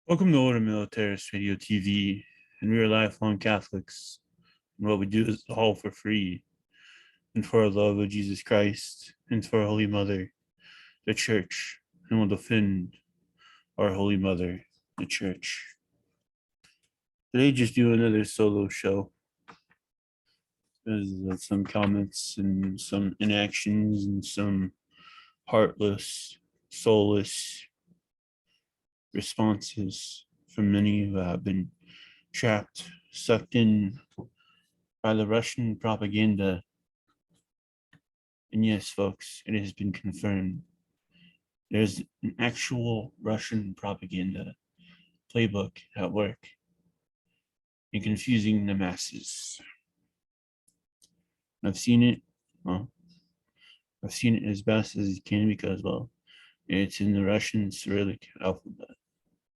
Welcome to Ordo Militaris Radio TV, and we are lifelong Catholics. And what we do is all for free, and for our love of Jesus Christ, and for our Holy Mother, the Church, and we'll defend our Holy Mother, the Church. Today, just do another solo show. There's some comments and some inactions and some heartless, soulless responses from many who have been trapped, sucked in by the Russian propaganda. And yes, folks, it has been confirmed. There's an actual Russian propaganda playbook at work in confusing the masses. I've seen it. Well, I've seen it as best as it can because, well, it's in the Russian Cyrillic alphabet.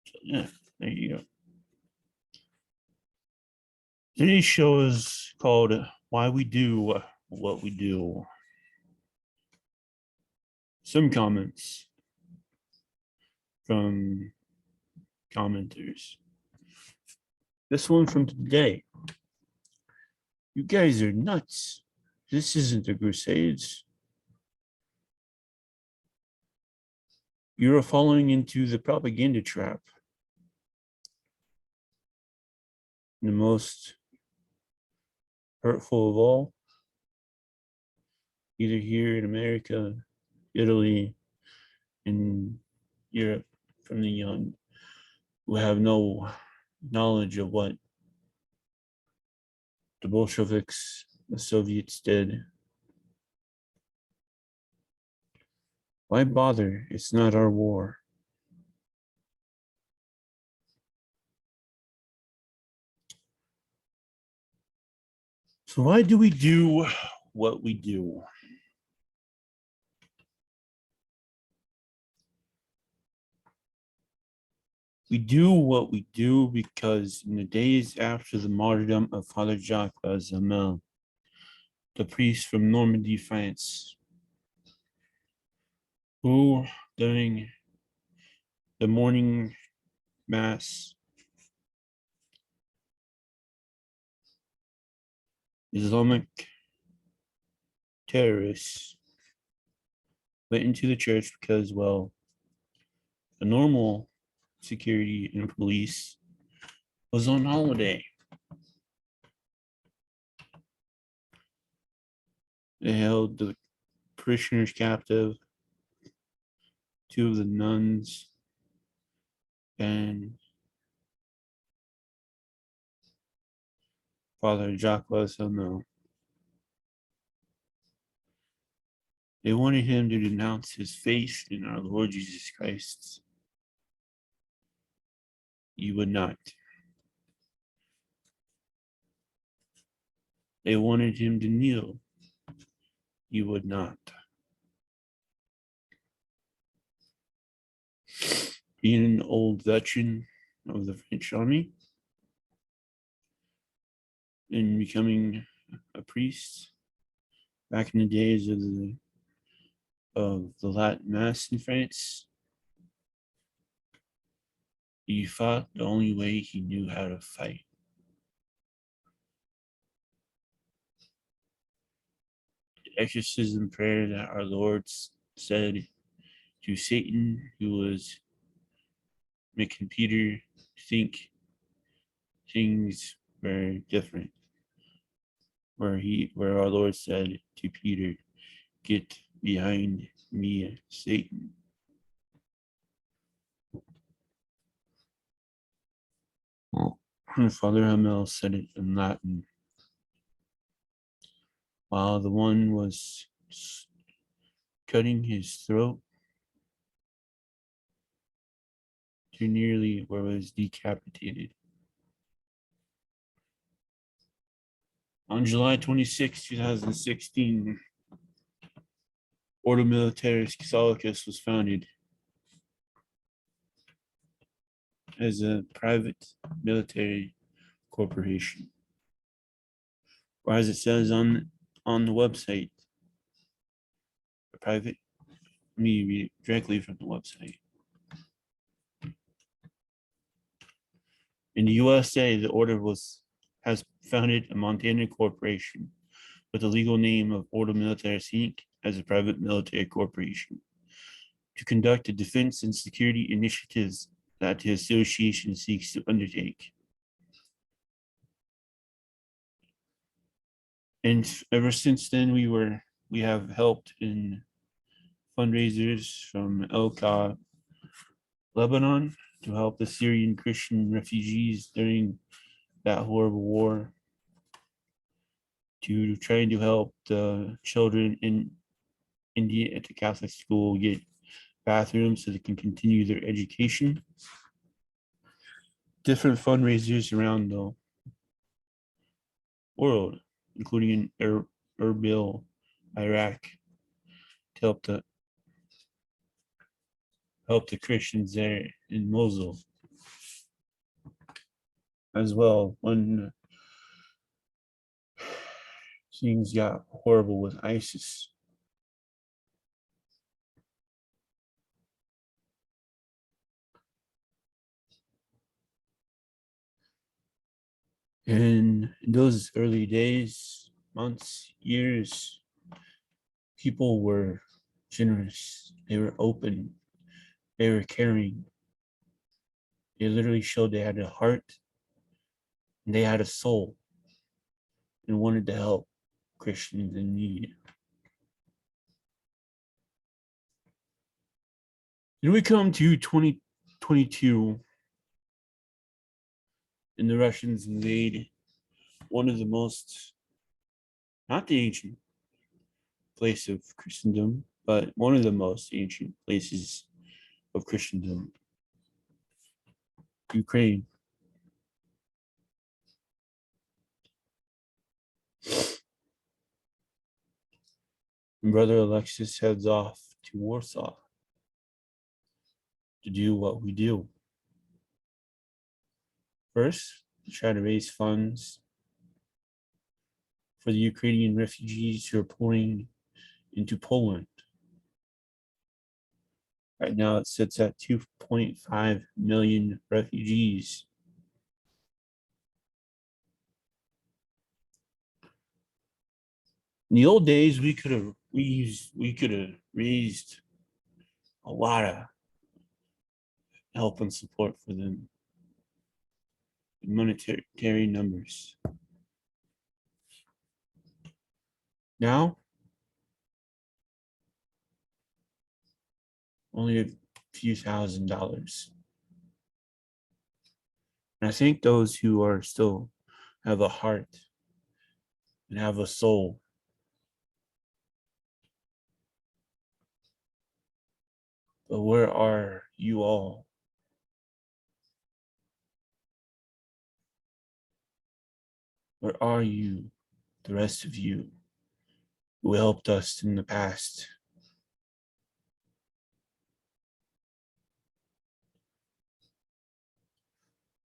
So, yeah, there you go. Today's show is called Why We Do What We Do. Some comments from commenters. This one from today. You guys are nuts. This isn't the Crusades. You're falling into the propaganda trap. The most hurtful of all, either here in America, Italy, in Europe, from the young, who have no knowledge of what the Bolsheviks, the Soviets did. Why bother? It's not our war. So why do we do what we do? We do what we do because in the days after the martyrdom of Father Jacques Hamel, the priest from Normandy, France, who during the morning mass, Islamic terrorists went into the church because, well, the normal security and police was on holiday. They held the parishioners captive, two of the nuns, and Father Jacques Hamel. They wanted him to denounce his faith in our Lord Jesus Christ. You would not. They wanted him to kneel. You would not. Being an old veteran of the French army and becoming a priest back in the days of the Latin Mass in France, he fought the only way he knew how to fight. The exorcism prayer that our Lord said to Satan, who was making Peter think things were different, where our Lord said to Peter, "Get behind me, Satan." And Father Hamel said it in Latin, while the one was cutting his throat to nearly where it was decapitated. On July 26, 2016, Ordo Militaris Catholicus was founded as a private military corporation, or as it says on the website, a private. Let me read it directly from the website. In the USA, the order has founded a Montana corporation with the legal name of Ordo Militaris Inc. as a private military corporation to conduct the defense and security initiatives that the association seeks to undertake. And ever since then, we have helped in fundraisers from El-Ka, Lebanon, to help the Syrian Christian refugees during that horrible war, to trying to help the children in India at the Catholic school get bathrooms so they can continue their education. Different fundraisers around the world, including in Erbil, Iraq, to help the Christians there in Mosul as well. When things got horrible with ISIS. And in those early days, months, years, people were generous. They were open. They were caring. They literally showed they had a heart and they had a soul and wanted to help Christians in need. Then we come to 2022, and the Russians invade one of the most, not the ancient place of Christendom, but one of the most ancient places of Christendom, Ukraine. And Brother Alexis heads off to Warsaw to do what we do. First, to try to raise funds for the Ukrainian refugees who are pouring into Poland. Right now, it sits at 2.5 million refugees. In the old days, we could have raised a lot of help and support for them in monetary numbers. Now, only a few $1,000s. And I think those who are still have a heart and have a soul but where are you all? Where are you, the rest of you, who helped us in the past?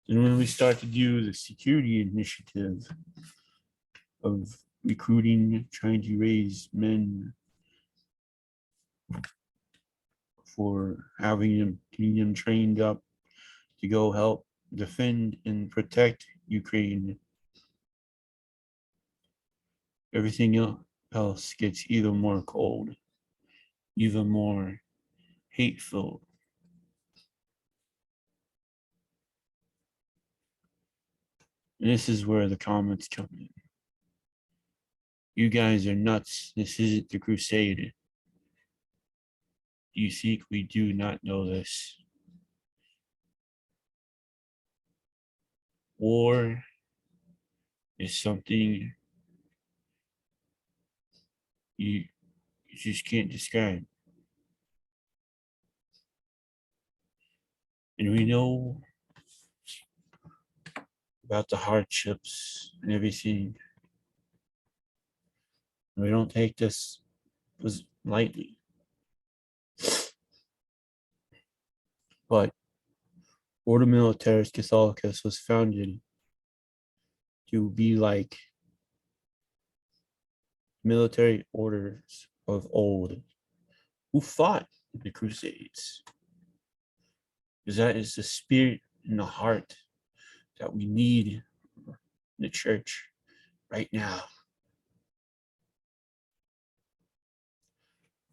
And when we start to do the security initiative of recruiting, trying to raise men for getting them trained up to go help defend and protect Ukraine, everything else gets even more cold, even more hateful. And this is where the comments come in. You guys are nuts. This isn't the crusade. Do you think we do not know this? War is something you just can't describe. And we know about the hardships and everything. We don't take this lightly. But Ordo Militaris Catholicus was founded to be like military orders of old who fought in the Crusades. Because that is the spirit and the heart that we need in the church right now.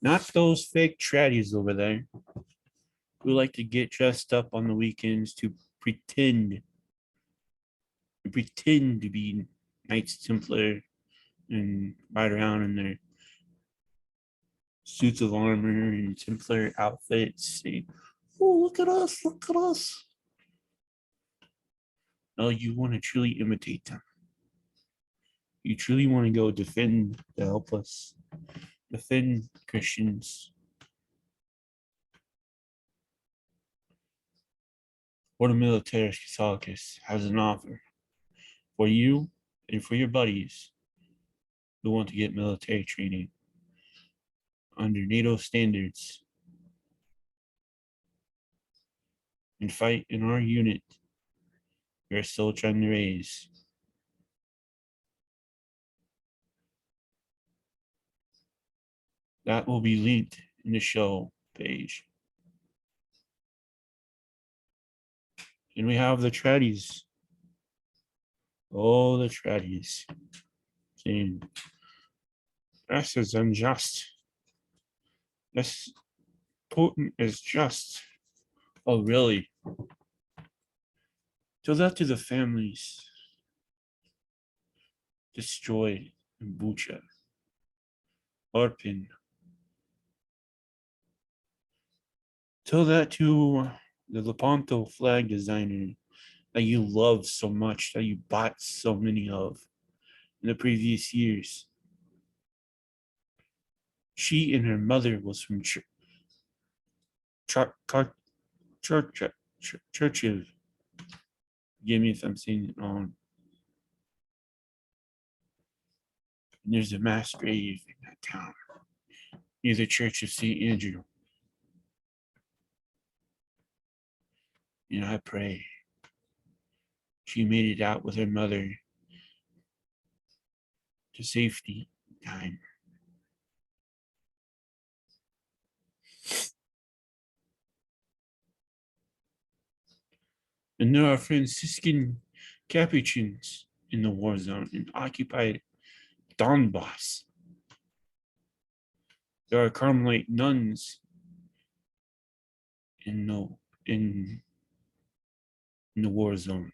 Not those fake tradies over there who like to get dressed up on the weekends to pretend to be Knights Templar and ride around in their suits of armor and Templar outfits. Say, "Oh, look at us! Look at us!" No, you want to truly imitate them. You truly want to go defend the helpless, defend Christians. Ordo Militaris Catholicus has an offer for you and for your buddies who want to get military training under NATO standards and fight in our unit we're still trying to raise. That will be linked in the show page. And we have the tradies. Oh, the tradies. Saying, this is unjust. This Putin is just. Oh, really? Tell that to the families destroyed in Bucha, Irpin. Tell that to the Lepanto flag designer that you love so much, that you bought so many of in the previous years. She and her mother was from Churchill. Forgive me if I'm saying it wrong. And there's a mass grave in that town near the Church of St. Andrew. And I pray she made it out with her mother to safety in time. And there are Franciscan Capuchins in the war zone in occupied Donbass. There are Carmelite nuns in the war zone.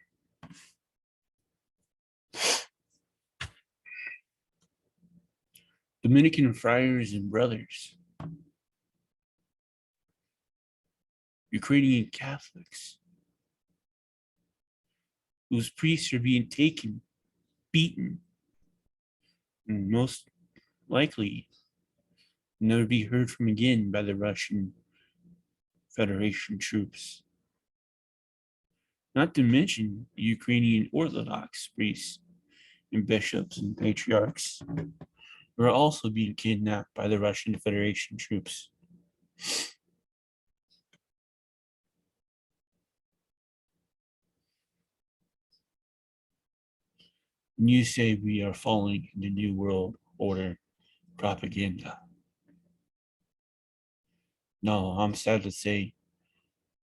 Dominican friars and brothers. Ukrainian Catholics whose priests are being taken, beaten, and most likely never be heard from again by the Russian Federation troops. Not to mention Ukrainian Orthodox priests and bishops and patriarchs who are also being kidnapped by the Russian Federation troops. And you say we are following the New World Order propaganda. No, I'm sad to say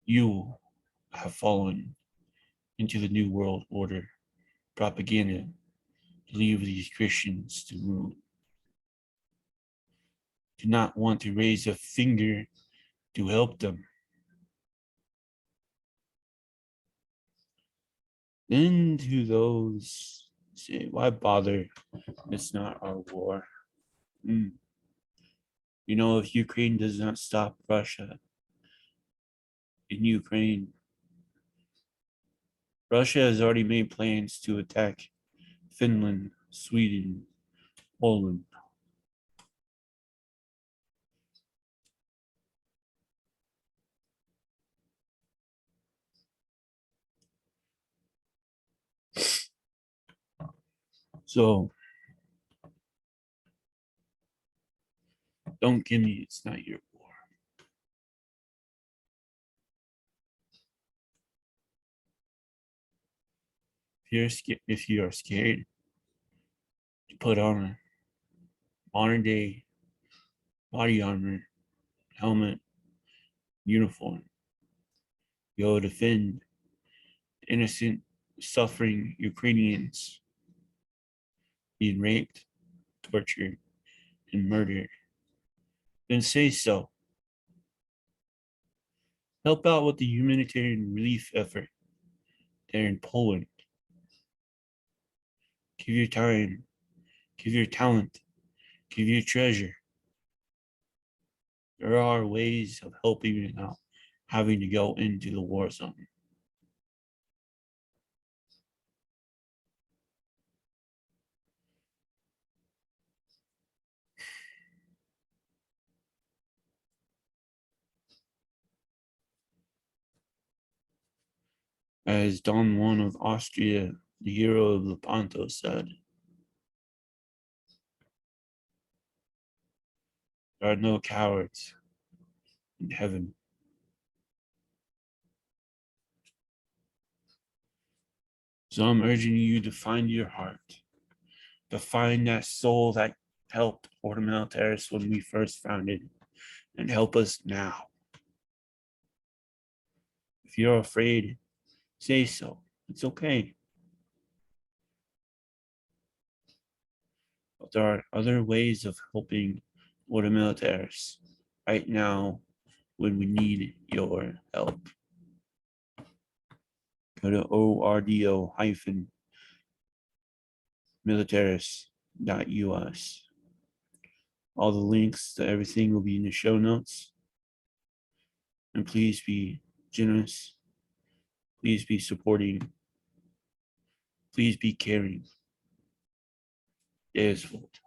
you have fallen into the New World Order propaganda to leave these Christians to ruin. Do not want to raise a finger to help them. Then to those say, why bother? It's not our war. You know, if Ukraine does not stop Russia in Ukraine, Russia has already made plans to attack Finland, Sweden, Poland. So don't give me it's not your war. If you are scared to put on modern day body armor, helmet, uniform, go defend innocent suffering Ukrainians being raped, tortured, and murdered, then say so. Help out with the humanitarian relief effort there in Poland. Give your time, give your talent, give your treasure. There are ways of helping without having to go into the war zone. As Don Juan of Austria, the hero of Lepanto, said, there are no cowards in heaven. So I'm urging you to find your heart, to find that soul that helped Ordo Militaris when we first founded it, and help us now. If you're afraid, say so. It's okay. But there are other ways of helping Ordo Militaris right now when we need your help. Go to ordo-militaris.us. All the links to everything will be in the show notes. And please be generous. Please be supporting. Please be caring. Deus Vult.